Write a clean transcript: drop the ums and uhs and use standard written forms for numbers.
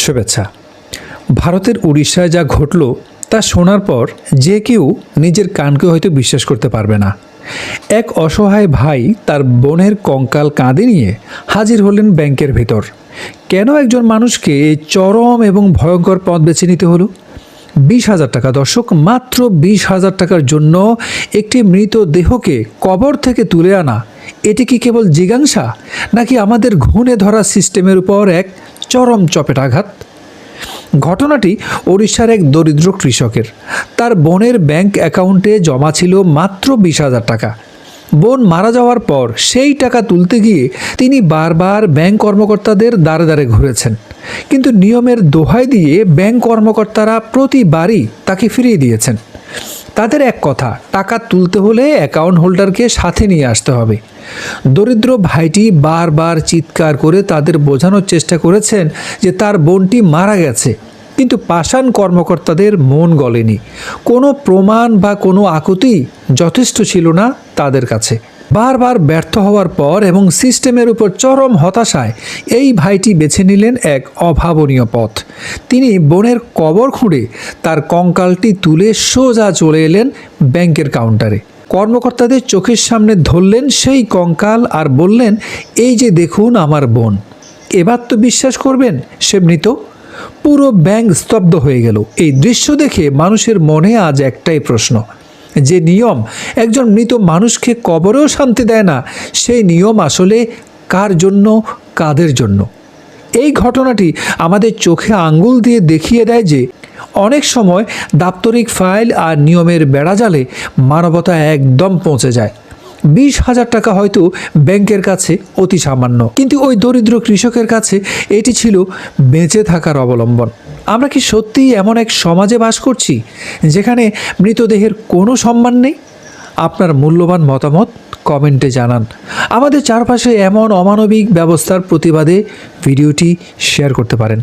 শুভেচ্ছা। ভারতের উড়িষ্যায় যা ঘটল তা শোনার পর যে কেউ নিজের কানকে হয়তো বিশ্বাস করতে পারবে না। এক অসহায় ভাই তার বোনের কঙ্কাল কাঁধে নিয়ে হাজির হলেন ব্যাংকের ভেতর। কেন একজন মানুষকে এই চরম এবং ভয়ঙ্কর পথ বেছে নিতে হলো? 20,000 টাকা, দর্শক, মাত্র 20,000 টাকার জন্য একটি মৃতদেহকে কবর থেকে তুলে আনা, এটি কি কেবল জিজ্ঞাসা, নাকি আমাদের ঘুণে ধরা সিস্টেমের উপর এক চরম চপেটাঘাত? ঘটনাটি ওড়িশার এক দরিদ্র কৃষকের। তার বোনের ব্যাংক অ্যাকাউন্টে জমা ছিল মাত্র 20,000 টাকা। বোন মারা যাওয়ার পর সেই টাকা তুলতে গিয়ে তিনি বারবার ব্যাংক কর্মকর্তাদের দ্বারে দ্বারে ঘুরেছেন, কিন্তু নিয়মের দোহাই দিয়ে ব্যাংক কর্মকর্তারা প্রতিবারই তাকে ফিরিয়ে দিয়েছেন। তাদের এক কথা, টাকা তুলতে হলে অ্যাকাউন্ট হোল্ডারকে সাথে নিয়ে আসতে হবে। দরিদ্র ভাইটি বারবার চিৎকার করে তাদের বোঝানোর চেষ্টা করেছেন যে তার বোনটি মারা গেছে, কিন্তু পাষাণ কর্মকর্তাদের মন গলেনি। কোনো প্রমাণ বা কোনো আকুতি যথেষ্ট ছিল না তাদের কাছে। বারবার ব্যর্থ হওয়ার পর এবং সিস্টেমের উপর চরম হতাশায় এই ভাইটি বেছে নিলেন এক অভাবনীয় পথ। তিনি বোনের কবর খুঁড়ে তার কঙ্কালটি তুলে সোজা চলে এলেন ব্যাংকের কাউন্টারে। কর্মকর্তাদের চোখের সামনে ধরলেন সেই কঙ্কাল আর বললেন, এই যে দেখুন আমার বোন। এবার তো বিশ্বাস করবেন সে মৃত। পুরো ব্যাংক স্তব্ধ হয়ে গেল। এই দৃশ্য দেখে মানুষের মনে আজ একটাই প্রশ্ন, যে নিয়ম একজন মৃত মানুষকে কবরেও শান্তি দেয় না, সেই নিয়ম আসলে কার জন্য, কাদের জন্য? এই ঘটনাটি আমাদের চোখে আঙ্গুল দিয়ে দেখিয়ে দেয় যে অনেক সময় দাপ্তরিক ফাইল আর নিয়মের বেড়াজালে মানবতা একদম পৌঁছে যায়। 20,000 টাকা হয়তো ব্যাংকের কাছে অতি সামান্য, কিন্তু ওই দরিদ্র কৃষকের কাছে এটি ছিল বেঁচে থাকার অবলম্বন। আমরা কি সত্যিই এমন এক সমাজে বাস করছি যেখানে মৃতদেহের কোনো সম্মান নেই? আপনার মূল্যবান মতামত কমেন্টে জানান। আমাদের চারপাশে এমন অমানবিক ব্যবস্থার প্রতিবাদে ভিডিওটি শেয়ার করতে পারেন।